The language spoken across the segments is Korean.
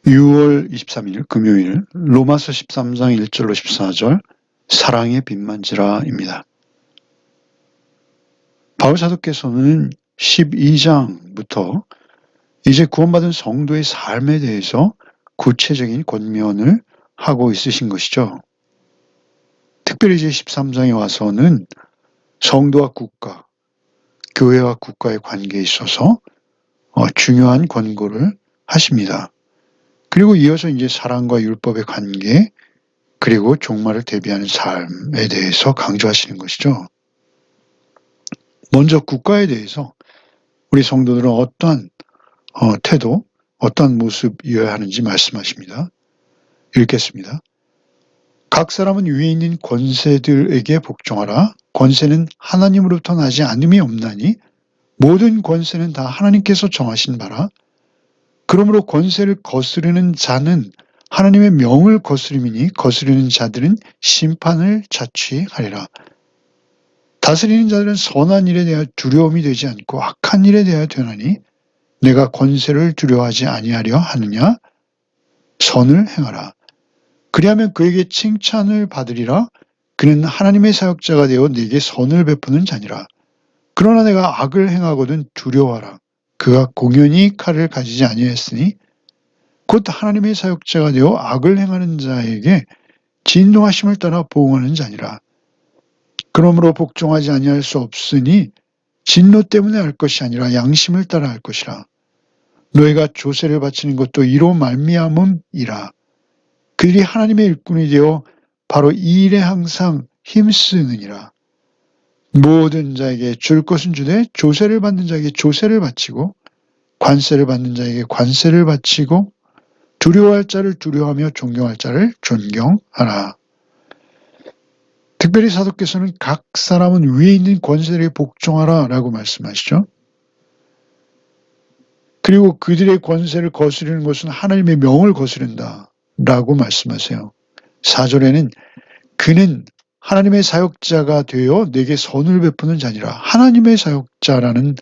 6월 23일 금요일 로마서 13장 1절로 14절 사랑의 빛만지라입니다. 바울 사도께서는 12장부터 이제 구원받은 성도의 삶에 대해서 구체적인 권면을 하고 있으신 것이죠. 특별히 이제 13장에 와서는 성도와 국가, 교회와 국가의 관계에 있어서 중요한 권고를 하십니다. 그리고 이어서 이제 사랑과 율법의 관계, 그리고 종말을 대비하는 삶에 대해서 강조하시는 것이죠. 먼저 국가에 대해서 우리 성도들은 어떠한 태도, 어떠한 모습이어야 하는지 말씀하십니다. 읽겠습니다. 각 사람은 위에 있는 권세들에게 복종하라. 권세는 하나님으로부터 나지 않음이 없나니 모든 권세는 다 하나님께서 정하신 바라. 그러므로 권세를 거스르는 자는 하나님의 명을 거스름이니 거스르는 자들은 심판을 자취하리라. 다스리는 자들은 선한 일에 대하여 두려움이 되지 않고 악한 일에 대하여 되나니 내가 권세를 두려워하지 아니하려 하느냐? 선을 행하라. 그리하면 그에게 칭찬을 받으리라. 그는 하나님의 사역자가 되어 내게 선을 베푸는 자니라. 그러나 내가 악을 행하거든 두려워하라. 그가 공연히 칼을 가지지 아니하였으니 곧 하나님의 사역자가 되어 악을 행하는 자에게 진노하심을 따라 보응하는 자니라. 그러므로 복종하지 아니할 수 없으니 진노 때문에 할 것이 아니라 양심을 따라 할 것이라. 너희가 조세를 바치는 것도 이로 말미암음이라. 그들이 하나님의 일꾼이 되어 바로 이 일에 항상 힘쓰느니라. 모든 자에게 줄 것은 주되 조세를 받는 자에게 조세를 바치고 관세를 받는 자에게 관세를 바치고 두려워할 자를 두려워하며 존경할 자를 존경하라. 특별히 사도께서는 각 사람은 위에 있는 권세를 복종하라 라고 말씀하시죠. 그리고 그들의 권세를 거스르는 것은 하나님의 명을 거스른다 라고 말씀하세요. 4절에는 그는 하나님의 사역자가 되어 내게 선을 베푸는 자니라. 하나님의 사역자라는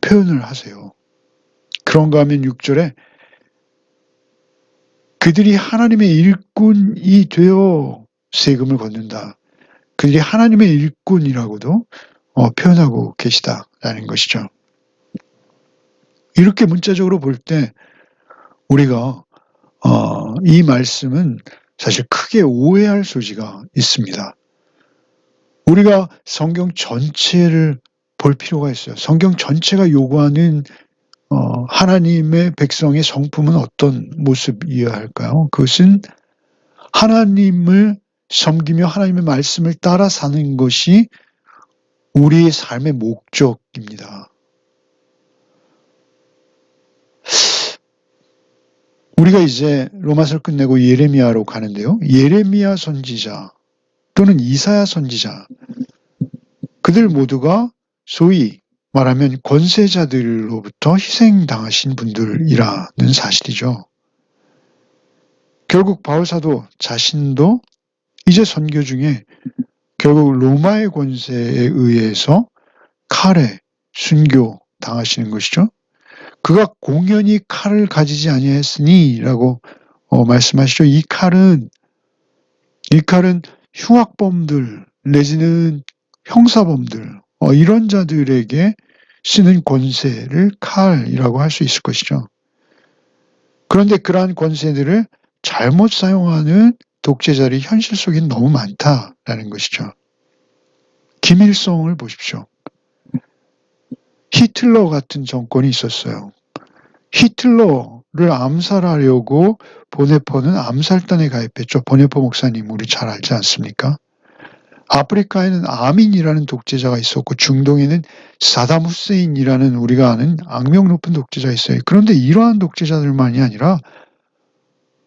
표현을 하세요. 그런가 하면 6절에 그들이 하나님의 일꾼이 되어 세금을 걷는다. 그들이 하나님의 일꾼이라고도 표현하고 계시다라는 것이죠. 이렇게 문자적으로 볼 때 우리가 이 말씀은 사실 크게 오해할 소지가 있습니다. 우리가 성경 전체를 볼 필요가 있어요. 성경 전체가 요구하는 하나님의 백성의 성품은 어떤 모습이어야 할까요? 그것은 하나님을 섬기며 하나님의 말씀을 따라 사는 것이 우리의 삶의 목적입니다. 우리가 이제 로마서를 끝내고 예레미야로 가는데요. 예레미야 선지자 또는 이사야 선지자, 그들 모두가 소위 말하면 권세자들로부터 희생당하신 분들이라는 사실이죠. 결국 바울 사도 자신도 이제 선교 중에 결국 로마의 권세에 의해서 칼에 순교 당하시는 것이죠. 그가 공연히 칼을 가지지 아니하였으니 라고 말씀하시죠. 이 칼은 흉악범들 내지는 형사범들 이런 자들에게 쓰는 권세를 칼이라고 할 수 있을 것이죠. 그런데 그러한 권세들을 잘못 사용하는 독재자들이 현실 속에 너무 많다라는 것이죠. 김일성을 보십시오. 히틀러 같은 정권이 있었어요. 히틀러를 암살하려고 보네포는 암살단에 가입했죠. 보네포 목사님 우리 잘 알지 않습니까? 아프리카에는 아민이라는 독재자가 있었고 중동에는 사담 후세인이라는 우리가 아는 악명 높은 독재자가 있어요. 그런데 이러한 독재자들만이 아니라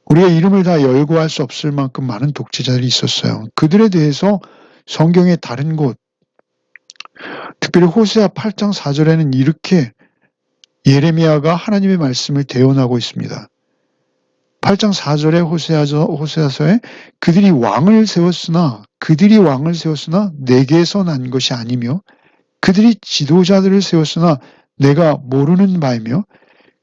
우리가 이름을 다 열거할 수 없을 만큼 많은 독재자들이 있었어요. 그들에 대해서 성경의 다른 곳, 특별히 호세아 8장 4절에는 이렇게 예레미야가 하나님의 말씀을 대언하고 있습니다. 8장 4절의 호세아서에 그들이 왕을 세웠으나 내게서 난 것이 아니며 그들이 지도자들을 세웠으나 내가 모르는 바이며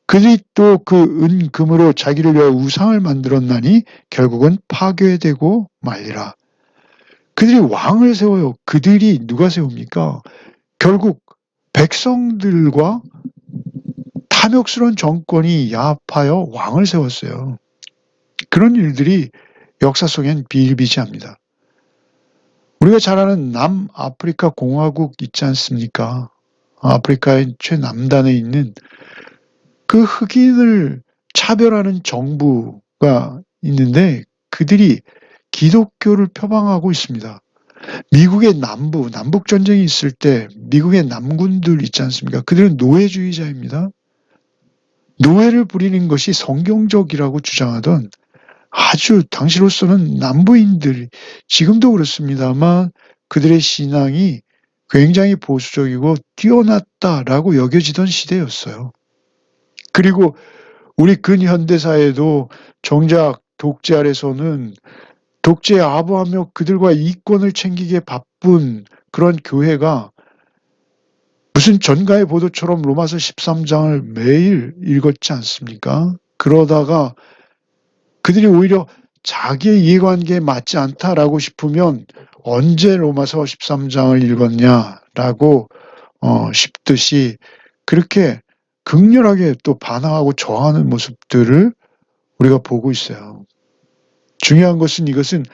그들이 또 그 은금으로 자기를 위하여 우상을 만들었나니 결국은 파괴되고 말리라. 그들이 왕을 세워요. 그들이 누가 세웁니까? 결국 백성들과 탐욕스러운 정권이 야합하여 왕을 세웠어요. 그런 일들이 역사 속엔 비일비재합니다. 우리가 잘 아는 남아프리카 공화국 있지 않습니까? 아프리카의 최남단에 있는 그 흑인을 차별하는 정부가 있는데 그들이 기독교를 표방하고 있습니다. 미국의 남북 전쟁이 있을 때 미국의 남군들 있지 않습니까? 그들은 노예주의자입니다. 노예를 부리는 것이 성경적이라고 주장하던 아주 당시로서는 남부인들, 지금도 그렇습니다만 그들의 신앙이 굉장히 보수적이고 뛰어났다라고 여겨지던 시대였어요. 그리고 우리 근현대사에도 정작 독재 아래서는 독재에 아부하며 그들과 이권을 챙기기에 바쁜 그런 교회가 무슨 전가의 보도처럼 로마서 13장을 매일 읽었지 않습니까? 그러다가 그들이 오히려 자기의 이해관계에 맞지 않다라고 싶으면 언제 로마서 13장을 읽었냐라고 싶듯이 그렇게 극렬하게 또 반항하고 저항하는 모습들을 우리가 보고 있어요. 중요한 것은 이것은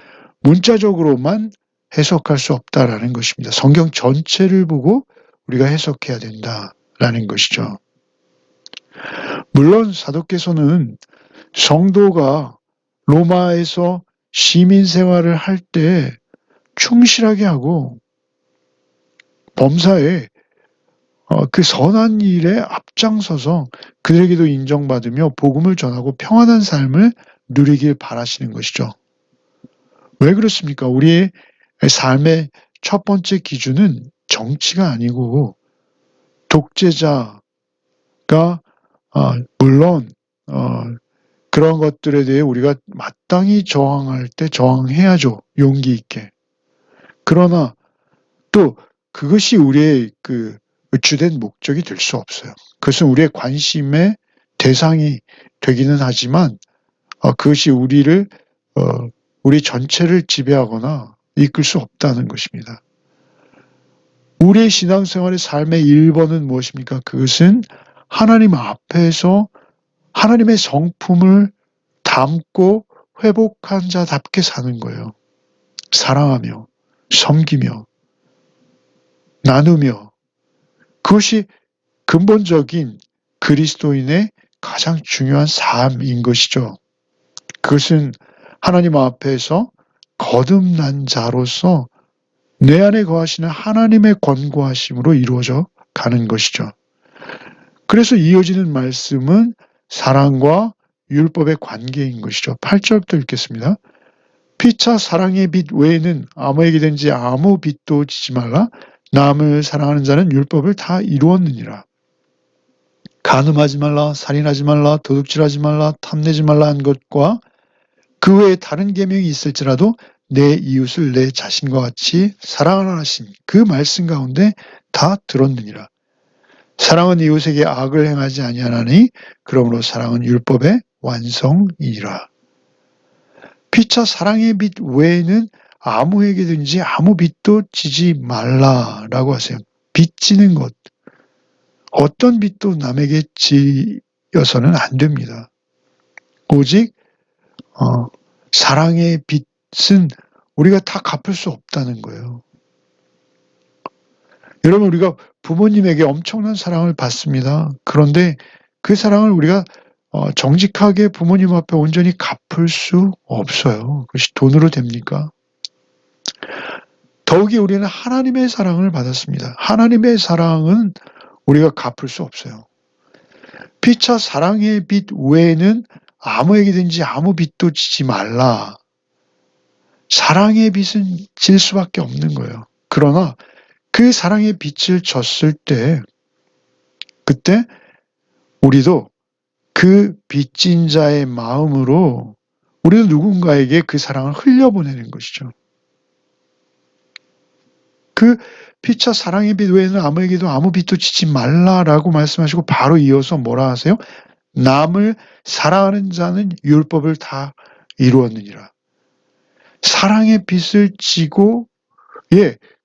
문자적으로만 해석할 수 없다라는 것입니다. 성경 전체를 보고 우리가 해석해야 된다라는 것이죠. 물론 사도께서는 성도가 로마에서 시민 생활을 할 때 충실하게 하고 범사에 그 선한 일에 앞장서서 그들에게도 인정받으며 복음을 전하고 평안한 삶을 누리길 바라시는 것이죠. 왜 그렇습니까? 우리의 삶의 첫 번째 기준은 정치가 아니고 독재자가 물론 그런 것들에 대해 우리가 마땅히 저항할 때 저항해야죠. 용기 있게. 그러나 또 그것이 우리의 그 주된 목적이 될 수 없어요. 그것은 우리의 관심의 대상이 되기는 하지만 그것이 우리 전체를 지배하거나 이끌 수 없다는 것입니다. 우리의 신앙생활의 삶의 1번은 무엇입니까? 그것은 하나님 앞에서 하나님의 성품을 담고 회복한 자답게 사는 거예요. 사랑하며 섬기며 나누며 그것이 근본적인 그리스도인의 가장 중요한 삶인 것이죠. 그것은 하나님 앞에서 거듭난 자로서 내 안에 거하시는 하나님의 권고하심으로 이루어져 가는 것이죠. 그래서 이어지는 말씀은 사랑과 율법의 관계인 것이죠. 8절부터 읽겠습니다. 피차 사랑의 빚 외에는 아무에게든지 아무 빚도 지지 말라. 남을 사랑하는 자는 율법을 다 이루었느니라. 간음하지 말라, 살인하지 말라, 도둑질하지 말라, 탐내지 말라 한 것과 그 외에 다른 계명이 있을지라도 내 이웃을 내 자신과 같이 사랑하라 하신 그 말씀 가운데 다 들었느니라. 사랑은 이웃에게 악을 행하지 아니하나니 그러므로 사랑은 율법의 완성이니라. 피차 사랑의 빚 외에는 아무에게든지 아무 빚도 지지 말라라고 하세요. 빚 지는 것. 어떤 빚도 남에게 지어서는 안 됩니다. 오직 사랑의 빚은 우리가 다 갚을 수 없다는 거예요. 여러분 우리가 부모님에게 엄청난 사랑을 받습니다. 그런데 그 사랑을 우리가 정직하게 부모님 앞에 온전히 갚을 수 없어요. 그것이 돈으로 됩니까? 더욱이 우리는 하나님의 사랑을 받았습니다. 하나님의 사랑은 우리가 갚을 수 없어요. 피차 사랑의 빚 외에는 아무에게든지 아무 빚도 지지 말라. 사랑의 빚은 질 수밖에 없는 거예요. 그러나 그 사랑의 빚을 졌을 때 그때 우리도 그 빚진 자의 마음으로 우리도 누군가에게 그 사랑을 흘려보내는 것이죠. 그 피차 사랑의 빚 외에는 아무에게도 아무 빚도 지지 말라라고 말씀하시고 바로 이어서 뭐라 하세요? 남을 사랑하는 자는 율법을 다 이루었느니라. 사랑의 빛을 지고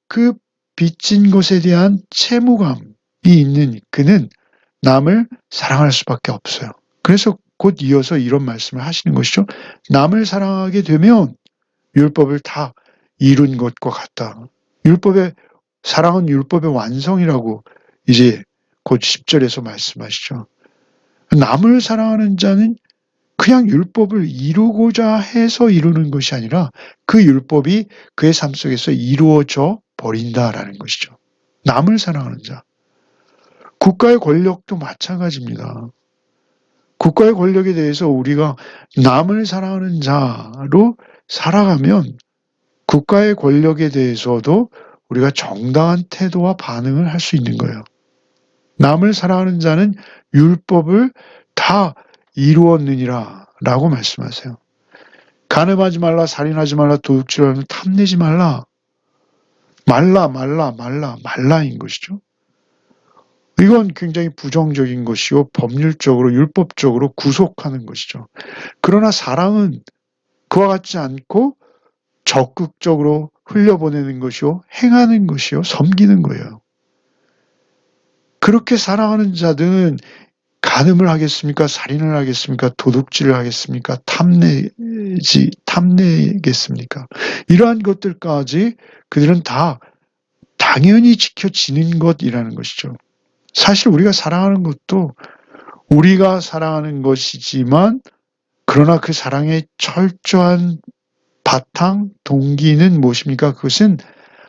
그 빚진 것에 대한 채무감이 있는 그는 남을 사랑할 수밖에 없어요. 그래서 곧 이어서 이런 말씀을 하시는 것이죠. 남을 사랑하게 되면 율법을 다 이룬 것과 같다. 사랑은 율법의 완성이라고 이제 곧 10절에서 말씀하시죠. 남을 사랑하는 자는 그냥 율법을 이루고자 해서 이루는 것이 아니라 그 율법이 그의 삶 속에서 이루어져 버린다라는 것이죠. 남을 사랑하는 자. 국가의 권력도 마찬가지입니다. 국가의 권력에 대해서 우리가 남을 사랑하는 자로 살아가면 국가의 권력에 대해서도 우리가 정당한 태도와 반응을 할 수 있는 거예요. 남을 사랑하는 자는 율법을 다 이루었느니라 라고 말씀하세요. 간음하지 말라, 살인하지 말라, 도둑질하면 탐내지 말라. 말라인 것이죠. 이건 굉장히 부정적인 것이요. 법률적으로, 율법적으로 구속하는 것이죠. 그러나 사랑은 그와 같지 않고 적극적으로 흘려보내는 것이요. 행하는 것이요. 섬기는 거예요. 그렇게 사랑하는 자들은 간음을 하겠습니까? 살인을 하겠습니까? 도둑질을 하겠습니까? 탐내겠습니까? 이러한 것들까지 그들은 다 당연히 지켜지는 것이라는 것이죠. 사실 우리가 사랑하는 것도 우리가 사랑하는 것이지만 그러나 그 사랑의 철저한 바탕, 동기는 무엇입니까? 그것은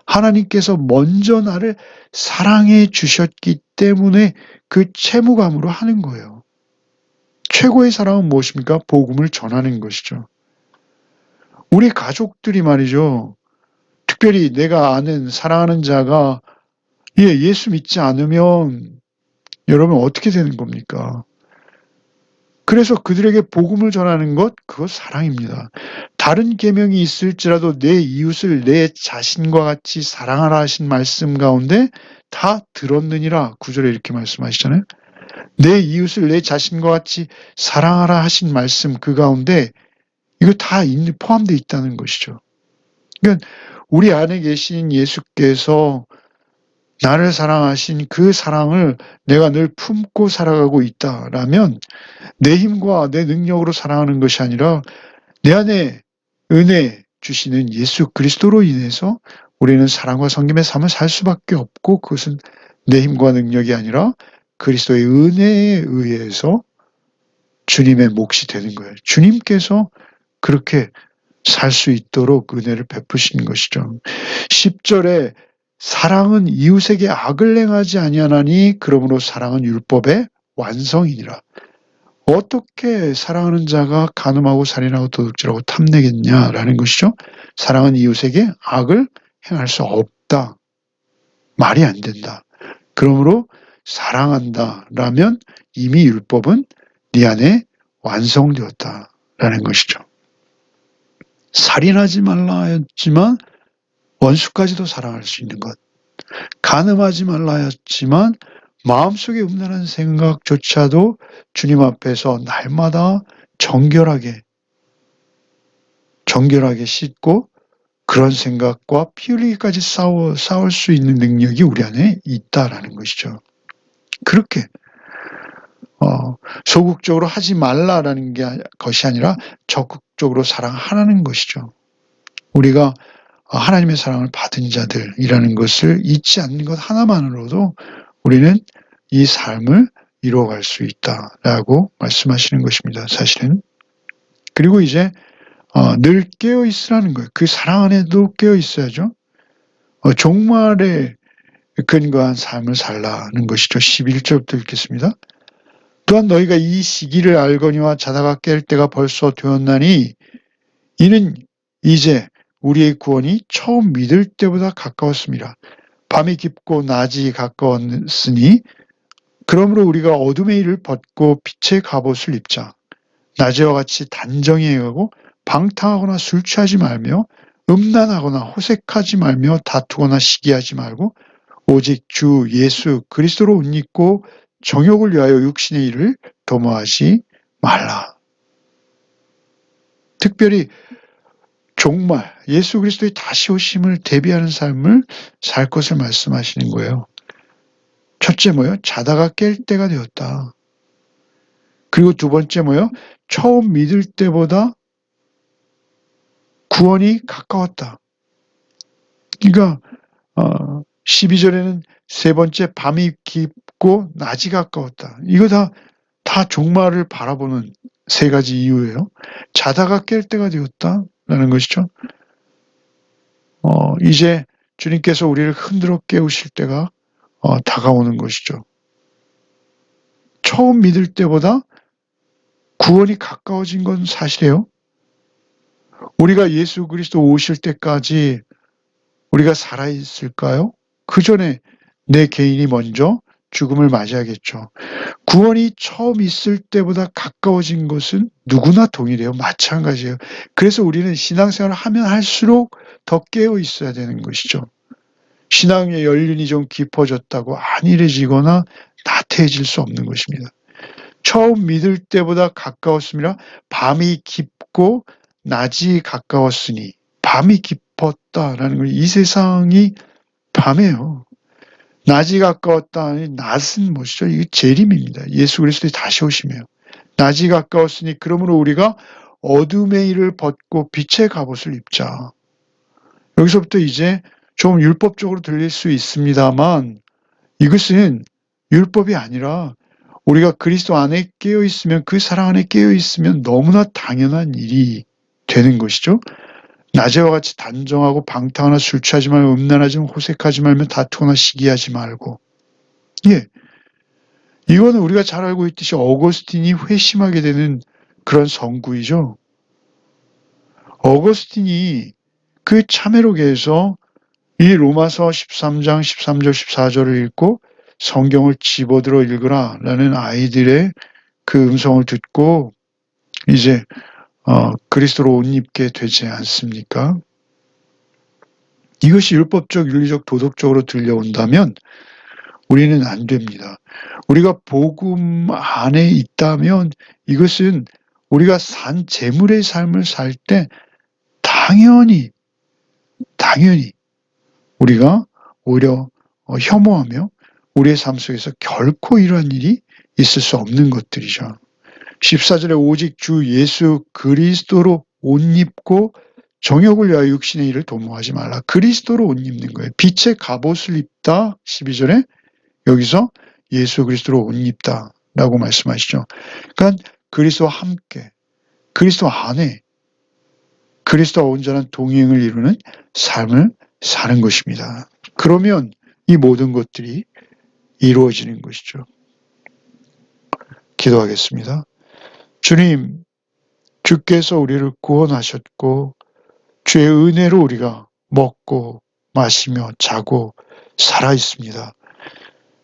하나님께서 먼저 나를 사랑해 주셨기 때문에 그 채무감으로 하는 거예요. 최고의 사랑은 무엇입니까? 복음을 전하는 것이죠. 우리 가족들이 말이죠. 특별히 내가 아는 사랑하는 자가 예수 믿지 않으면 여러분 어떻게 되는 겁니까? 그래서 그들에게 복음을 전하는 것, 그것 사랑입니다. 다른 계명이 있을지라도 내 이웃을 내 자신과 같이 사랑하라 하신 말씀 가운데 다 들었느니라 9절에 이렇게 말씀하시잖아요. 내 이웃을 내 자신과 같이 사랑하라 하신 말씀 그 가운데 이거 다 포함되어 있다는 것이죠. 그러니까 우리 안에 계신 예수께서 나를 사랑하신 그 사랑을 내가 늘 품고 살아가고 있다라면 내 힘과 내 능력으로 사랑하는 것이 아니라 내 안에 은혜 주시는 예수 그리스도로 인해서 우리는 사랑과 섬김의 삶을 살 수밖에 없고 그것은 내 힘과 능력이 아니라 그리스도의 은혜에 의해서 주님의 몫이 되는 거예요. 주님께서 그렇게 살 수 있도록 은혜를 베푸신 것이죠. 10절에 사랑은 이웃에게 악을 행하지 아니하나니 그러므로 사랑은 율법의 완성이니라. 어떻게 사랑하는 자가 간음하고 살인하고 도둑질하고 탐내겠냐라는 것이죠. 사랑은 이웃에게 악을 행할 수 없다. 말이 안 된다. 그러므로 사랑한다라면 이미 율법은 네 안에 완성되었다라는 것이죠. 살인하지 말라 하였지만 원수까지도 사랑할 수 있는 것. 간음하지 말라 하였지만 마음속에 음란한 생각조차도 주님 앞에서 날마다 정결하게 씻고 그런 생각과 피 흘리기까지 싸울 수 있는 능력이 우리 안에 있다라는 것이죠. 그렇게 소극적으로 하지 말라라는 것이 아니라 적극적으로 사랑하라는 것이죠. 우리가 하나님의 사랑을 받은 자들이라는 것을 잊지 않는 것 하나만으로도 우리는 이 삶을 이루어갈 수 있다라고 말씀하시는 것입니다. 사실은. 그리고 이제 늘 깨어 있으라는 거예요. 그 사랑 안에도 깨어 있어야죠. 종말에 근거한 삶을 살라는 것이죠. 11절부터 읽겠습니다. 또한 너희가 이 시기를 알거니와 자다가 깰 때가 벌써 되었나니 이는 이제 우리의 구원이 처음 믿을 때보다 가까웠습니다. 밤이 깊고 낮이 가까웠으니 그러므로 우리가 어둠의 일을 벗고 빛의 갑옷을 입자. 낮에와 같이 단정히 행하고 방탕하거나 술 취하지 말며 음란하거나 호색하지 말며 다투거나 시기하지 말고 오직 주 예수 그리스도로 옷 입고 정욕을 위하여 육신의 일을 도모하지 말라. 특별히 종말, 예수 그리스도의 다시 오심을 대비하는 삶을 살 것을 말씀하시는 거예요. 첫째 뭐요? 자다가 깰 때가 되었다. 그리고 두 번째 뭐요? 처음 믿을 때보다 구원이 가까웠다. 그러니까 12절에는 세 번째 밤이 깊고 낮이 가까웠다. 이거 다 종말을 바라보는 세 가지 이유예요. 자다가 깰 때가 되었다라는 것이죠. 이제 주님께서 우리를 흔들어 깨우실 때가 다가오는 것이죠. 처음 믿을 때보다 구원이 가까워진 건 사실이에요. 우리가 예수 그리스도 오실 때까지 우리가 살아있을까요? 그 전에 내 개인이 먼저 죽음을 맞이하겠죠. 구원이 처음 있을 때보다 가까워진 것은 누구나 동일해요. 마찬가지예요. 그래서 우리는 신앙생활을 하면 할수록 더 깨어 있어야 되는 것이죠. 신앙의 연륜이 좀 깊어졌다고 안일해지거나 나태해질 수 없는 것입니다. 처음 믿을 때보다 가까웠음이라 밤이 깊고 낮이 가까웠으니 밤이 깊었다라는 걸 이 세상이 밤이에요. 낮이 가까웠다. 낮은 뭐죠? 이게 재림입니다. 예수 그리스도의 다시 오심이에요. 낮이 가까웠으니 그러므로 우리가 어둠의 일을 벗고 빛의 갑옷을 입자. 여기서부터 이제 좀 율법적으로 들릴 수 있습니다만 이것은 율법이 아니라 우리가 그리스도 안에 깨어 있으면 그 사랑 안에 깨어 있으면 너무나 당연한 일이 되는 것이죠. 낮에와 같이 단정하고 방탕하나 술 취하지 말고 음란하지 말고 호색하지 말며 다투거나 시기하지 말고. 예, 이거는 우리가 잘 알고 있듯이 어거스틴이 회심하게 되는 그런 성구이죠. 어거스틴이 그 참회록에서 이 로마서 13장 13절 14절을 읽고 성경을 집어들어 읽으라 라는 아이들의 그 음성을 듣고 이제 그리스도로 옷 입게 되지 않습니까? 이것이 율법적, 윤리적, 도덕적으로 들려온다면 우리는 안 됩니다. 우리가 복음 안에 있다면 이것은 우리가 산 재물의 삶을 살 때 당연히 우리가 오히려 혐오하며 우리의 삶 속에서 결코 이러한 일이 있을 수 없는 것들이죠. 14절에 오직 주 예수 그리스도로 옷 입고 정욕을 위하여 육신의 일을 도모하지 말라. 그리스도로 옷 입는 거예요. 빛의 갑옷을 입다. 12절에 여기서 예수 그리스도로 옷 입다라고 말씀하시죠. 그러니까 그리스도와 함께, 그리스도 안에 그리스도와 온전한 동행을 이루는 삶을 사는 것입니다. 그러면 이 모든 것들이 이루어지는 것이죠. 기도하겠습니다. 주님, 주께서 우리를 구원하셨고 주의 은혜로 우리가 먹고 마시며 자고 살아 있습니다.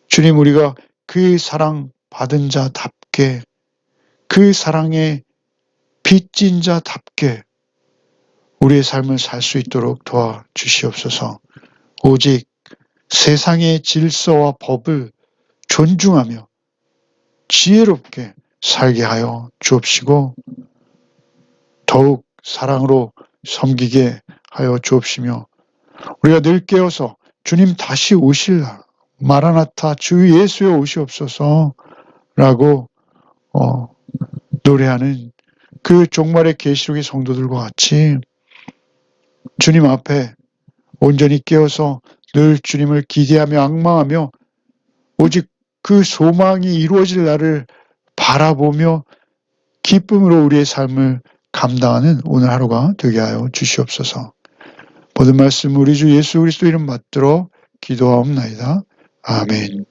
주님, 우리가 그 사랑 받은 자답게 그 사랑에 빚진 자답게 우리의 삶을 살 수 있도록 도와주시옵소서. 오직 세상의 질서와 법을 존중하며 지혜롭게 살게 하여 주옵시고 더욱 사랑으로 섬기게 하여 주옵시며 우리가 늘 깨어서 주님 다시 오실라 마라나타 주 예수여 오시옵소서 라고 노래하는 그 종말의 계시록의 성도들과 같이 주님 앞에 온전히 깨어서 늘 주님을 기대하며 앙망하며 오직 그 소망이 이루어질 날을 바라보며 기쁨으로 우리의 삶을 감당하는 오늘 하루가 되게 하여 주시옵소서. 모든 말씀 우리 주 예수 그리스도 이름 받들어 기도하옵나이다. 아멘.